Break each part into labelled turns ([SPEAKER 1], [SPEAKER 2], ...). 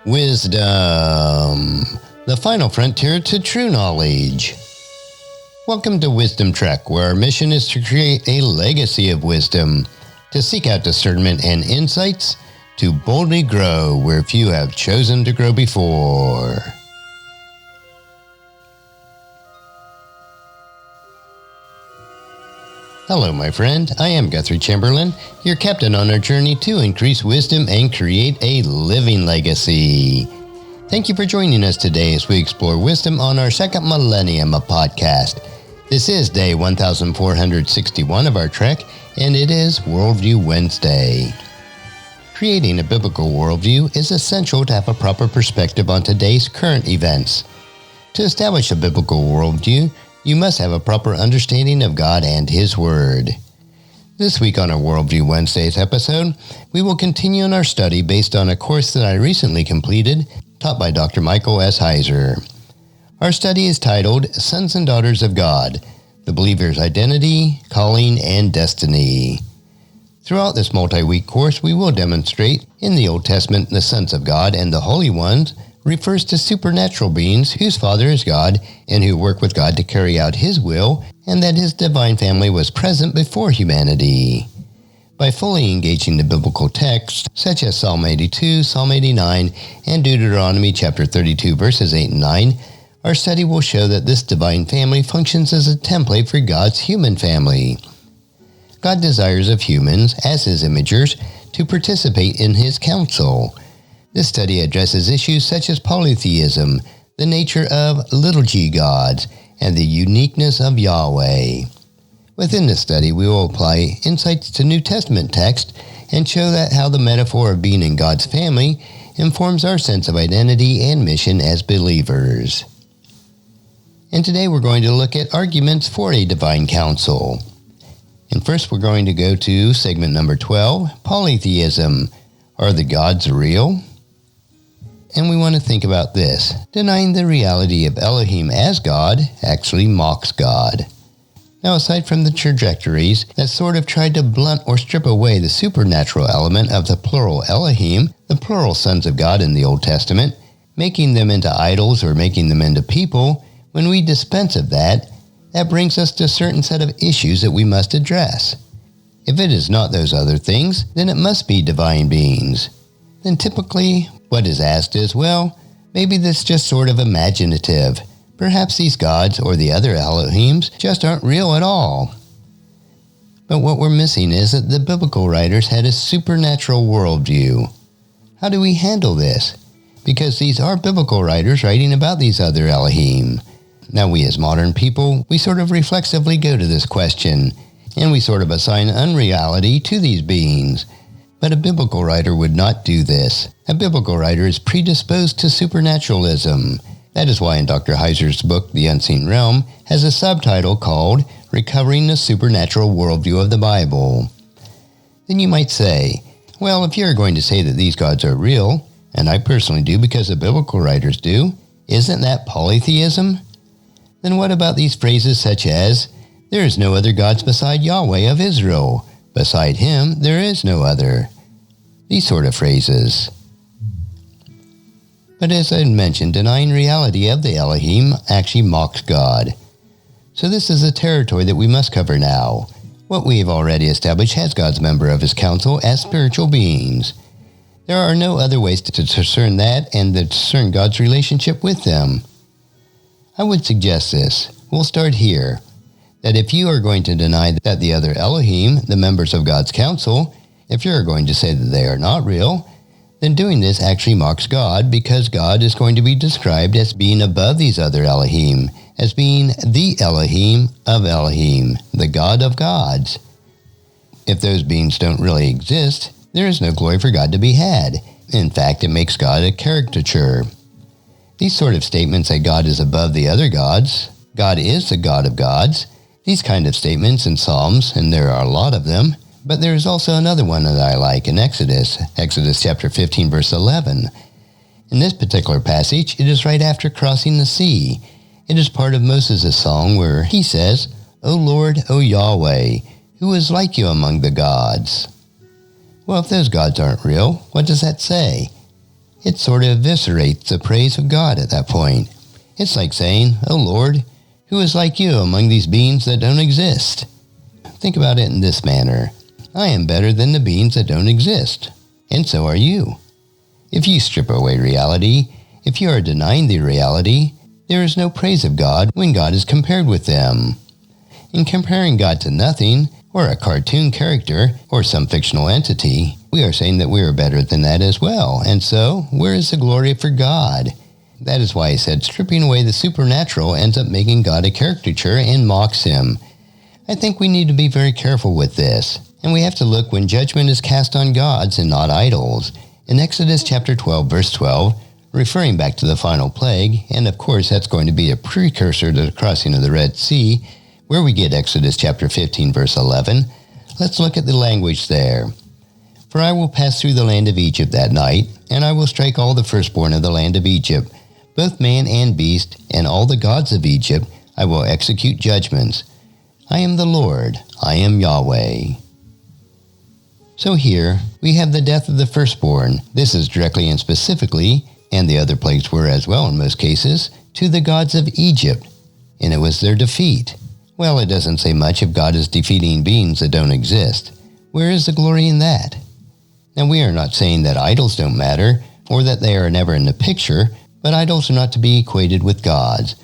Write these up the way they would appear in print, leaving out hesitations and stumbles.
[SPEAKER 1] Wisdom, the final frontier to true knowledge. Welcome to Wisdom Trek, where our mission is to create a legacy of wisdom, to seek out discernment and insights, to boldly grow where few have chosen to grow before. Hello, my friend. I am Guthrie Chamberlain, your captain on our journey to increase wisdom and create a living legacy. Thank you for joining us today as we explore wisdom on our second millennium of podcast. This is day 1461 of our trek, and it is Worldview Wednesday. Creating a biblical worldview is essential to have a proper perspective on today's current events. To establish a biblical worldview, you must have a proper understanding of God and His Word. This week on our Worldview Wednesdays episode, we will continue in our study based on a course that I recently completed, taught by Dr. Michael S. Heiser. Our study is titled Sons and Daughters of God, the Believer's Identity, Calling, and Destiny. Throughout this multi-week course, we will demonstrate in the Old Testament the sons of God and the holy ones refers to supernatural beings whose Father is God and who work with God to carry out His will, and that His divine family was present before humanity. By fully engaging the biblical text, such as Psalm 82, Psalm 89, and Deuteronomy chapter 32, verses 8 and 9, our study will show that this divine family functions as a template for God's human family. God desires of humans, as His imagers, to participate in His counsel. This study addresses issues such as polytheism, the nature of little g gods, and the uniqueness of Yahweh. Within this study, we will apply insights to New Testament text and show that how the metaphor of being in God's family informs our sense of identity and mission as believers. And today we're going to look at arguments for a divine counsel. And first we're going to go to segment number 12, polytheism. Are the gods real? And we want to think about this. Denying the reality of Elohim as God actually mocks God. Now, aside from the trajectories that sort of tried to blunt or strip away the supernatural element of the plural Elohim, the plural sons of God in the Old Testament, making them into idols or making them into people, when we dispense of that, that brings us to a certain set of issues that we must address. If it is not those other things, then it must be divine beings. Then typically, what is asked is, well, maybe this just sort of imaginative. Perhaps these gods or the other Elohims just aren't real at all. But what we're missing is that the biblical writers had a supernatural worldview. How do we handle this? Because these are biblical writers writing about these other Elohim. Now we as modern people, we sort of reflexively go to this question, and we sort of assign unreality to these beings. But a biblical writer would not do this. A biblical writer is predisposed to supernaturalism. That is why in Dr. Heiser's book, The Unseen Realm, has a subtitle called Recovering the Supernatural Worldview of the Bible. Then you might say, well, if you're going to say that these gods are real, and I personally do because the biblical writers do, isn't that polytheism? Then what about these phrases such as, there is no other gods beside Yahweh of Israel. Beside Him, there is no other. These sort of phrases. But as I mentioned, denying reality of the Elohim actually mocks God. So this is a territory that we must cover now. What we have already established has God's member of His council as spiritual beings. There are no other ways to discern that and to discern God's relationship with them. I would suggest this. We'll start here. That if you are going to deny that the other Elohim, the members of God's council, if you're going to say that they are not real, then doing this actually mocks God because God is going to be described as being above these other Elohim, as being the Elohim of Elohim, the God of gods. If those beings don't really exist, there is no glory for God to be had. In fact, it makes God a caricature. These sort of statements that God is above the other gods, God is the God of gods, these kind of statements in Psalms, and there are a lot of them, but there is also another one that I like in Exodus chapter 15, verse 11. In this particular passage, it is right after crossing the sea. It is part of Moses' song where he says, O Lord, O Yahweh, who is like you among the gods? Well, if those gods aren't real, what does that say? It sort of eviscerates the praise of God at that point. It's like saying, "Oh Lord, who is like you among these beings that don't exist?" Think about it in this manner. I am better than the beings that don't exist, and so are you. If you strip away reality, if you are denying the reality, there is no praise of God when God is compared with them. In comparing God to nothing, or a cartoon character, or some fictional entity, we are saying that we are better than that as well. And so, where is the glory for God? That is why I said stripping away the supernatural ends up making God a caricature and mocks him. I think we need to be very careful with this, and we have to look when judgment is cast on gods and not idols. In Exodus chapter 12, verse 12, referring back to the final plague, and of course that's going to be a precursor to the crossing of the Red Sea, where we get Exodus chapter 15, verse 11, let's look at the language there. "For I will pass through the land of Egypt that night, and I will strike all the firstborn of the land of Egypt, both man and beast, and all the gods of Egypt. I will execute judgments. I am the Lord, I am Yahweh." So here, we have the death of the firstborn. This is directly and specifically, and the other plagues were as well in most cases, to the gods of Egypt, and it was their defeat. Well, it doesn't say much if God is defeating beings that don't exist. Where is the glory in that? Now, we are not saying that idols don't matter, or that they are never in the picture, but idols are not to be equated with gods.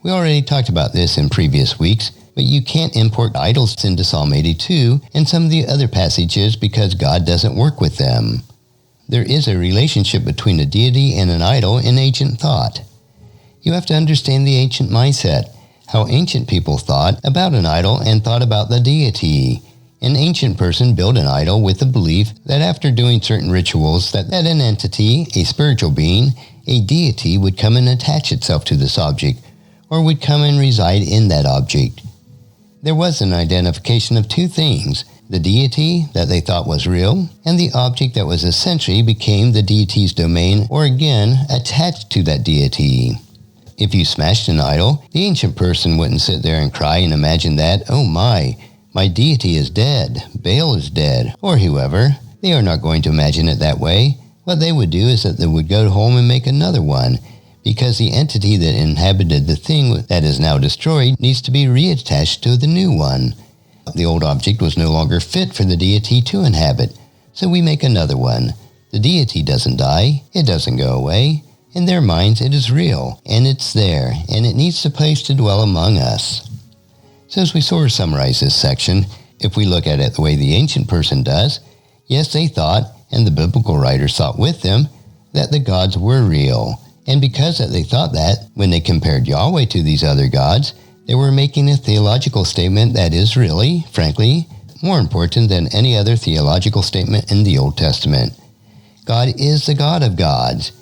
[SPEAKER 1] We already talked about this in previous weeks, but you can't import idols into Psalm 82 and some of the other passages because God doesn't work with them. There is a relationship between a deity and an idol in ancient thought. You have to understand the ancient mindset, how ancient people thought about an idol and thought about the deity. An ancient person built an idol with the belief that after doing certain rituals that an entity, a spiritual being, a deity would come and attach itself to this object, or would come and reside in that object. There was an identification of two things, the deity that they thought was real, and the object that was essentially became the deity's domain, or again, attached to that deity. If you smashed an idol, the ancient person wouldn't sit there and cry and imagine that, "Oh my deity is dead, Baal is dead," or whoever. They are not going to imagine it that way. What they would do is that they would go home and make another one, because the entity that inhabited the thing that is now destroyed needs to be reattached to the new one. The old object was no longer fit for the deity to inhabit, so we make another one. The deity doesn't die, it doesn't go away. In their minds, it is real, and it's there, and it needs a place to dwell among us. So as we sort of summarize this section, if we look at it the way the ancient person does, yes, they thought, and the biblical writers thought with them, that the gods were real. And because that they thought that, when they compared Yahweh to these other gods, they were making a theological statement that is really, frankly, more important than any other theological statement in the Old Testament. God is the God of gods.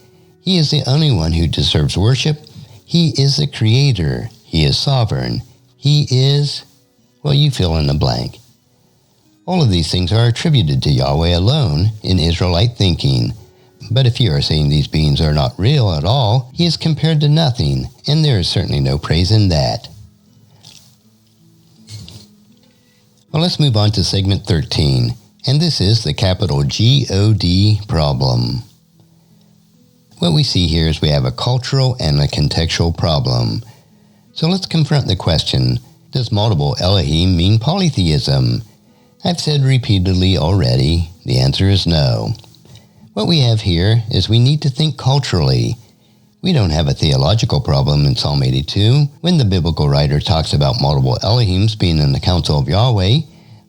[SPEAKER 1] He is the only one who deserves worship. He is the creator. He is sovereign. He is, well, you fill in the blank. All of these things are attributed to Yahweh alone in Israelite thinking. But if you are saying these beings are not real at all, he is compared to nothing, and there is certainly no praise in that. Well, let's move on to segment 13, and this is the capital G-O-D problem. What we see here is we have a cultural and a contextual problem. So let's confront the question, does multiple Elohim mean polytheism? I've said repeatedly already, the answer is no. What we have here is we need to think culturally. We don't have a theological problem in Psalm 82. When the biblical writer talks about multiple Elohims being in the council of Yahweh,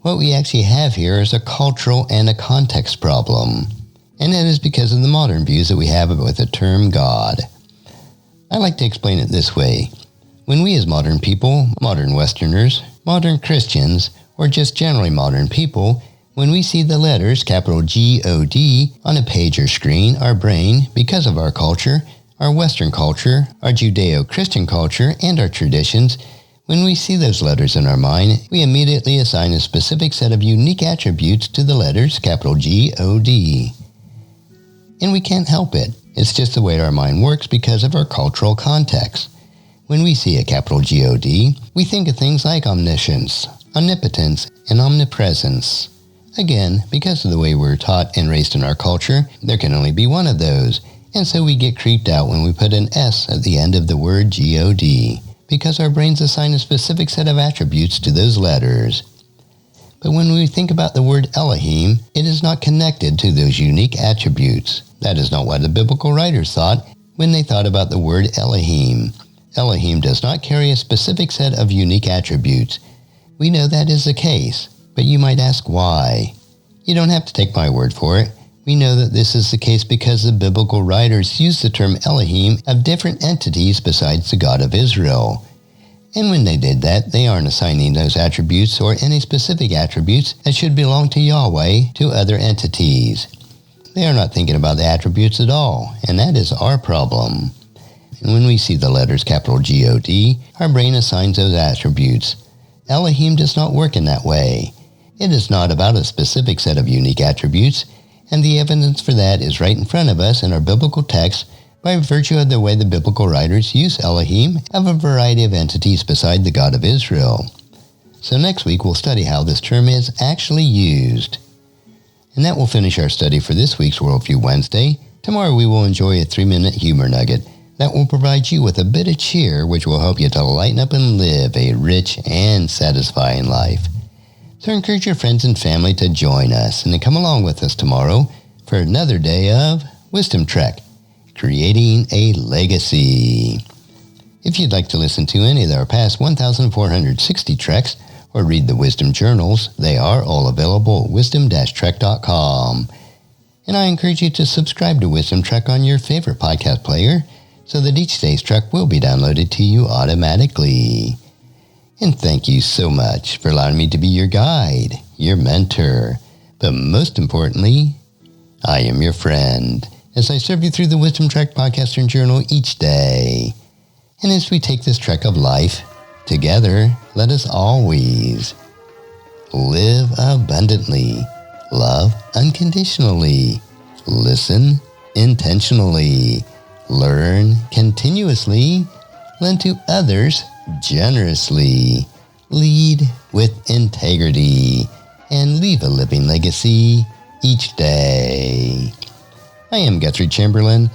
[SPEAKER 1] what we actually have here is a cultural and a context problem. And that is because of the modern views that we have with the term God. I like to explain it this way. When we as modern people, modern Westerners, modern Christians, or just generally modern people, when we see the letters capital G-O-D on a page or screen, our brain, because of our culture, our Western culture, our Judeo-Christian culture, and our traditions, when we see those letters in our mind, we immediately assign a specific set of unique attributes to the letters capital G-O-D. And we can't help it. It's just the way our mind works because of our cultural context. When we see a capital G-O-D, we think of things like omniscience, omnipotence, and omnipresence. Again, because of the way we're taught and raised in our culture, there can only be one of those, And so we get creeped out when we put an S at the end of the word God, because our brains assign a specific set of attributes to those letters. But when we think about the word Elohim, it is not connected to those unique attributes. That is not what the biblical writers thought when they thought about the word Elohim. Elohim does not carry a specific set of unique attributes. We know that is the case, but you might ask why. You don't have to take my word for it. We know that this is the case because the biblical writers use the term Elohim of different entities besides the God of Israel. And when they did that, they aren't assigning those attributes or any specific attributes that should belong to Yahweh to other entities. They are not thinking about the attributes at all, and that is our problem. And when we see the letters capital G-O-D, our brain assigns those attributes. Elohim does not work in that way. It is not about a specific set of unique attributes, and the evidence for that is right in front of us in our biblical text by virtue of the way the biblical writers use Elohim of a variety of entities beside the God of Israel. So next week we'll study how this term is actually used. And that will finish our study for this week's Worldview Wednesday. Tomorrow we will enjoy a 3-minute humor nugget that will provide you with a bit of cheer, which will help you to lighten up and live a rich and satisfying life. So encourage your friends and family to join us and to come along with us tomorrow for another day of Wisdom Trek, Creating a Legacy. If you'd like to listen to any of our past 1,460 treks or read the Wisdom Journals, they are all available at wisdom-trek.com. And I encourage you to subscribe to Wisdom Trek on your favorite podcast player so that each day's trek will be downloaded to you automatically. And thank you so much for allowing me to be your guide, your mentor, but most importantly, I am your friend as I serve you through the Wisdom Trek podcast and journal each day. And as we take this trek of life together, let us always live abundantly, love unconditionally, listen intentionally, learn continuously, lend to others generously, lead with integrity, and leave a living legacy each day. I am Guthrie Chamberlain,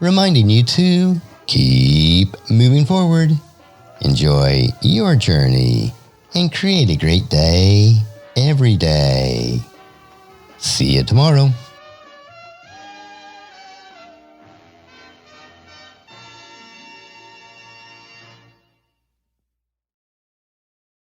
[SPEAKER 1] reminding you to keep moving forward, enjoy your journey, and create a great day every day. See you tomorrow.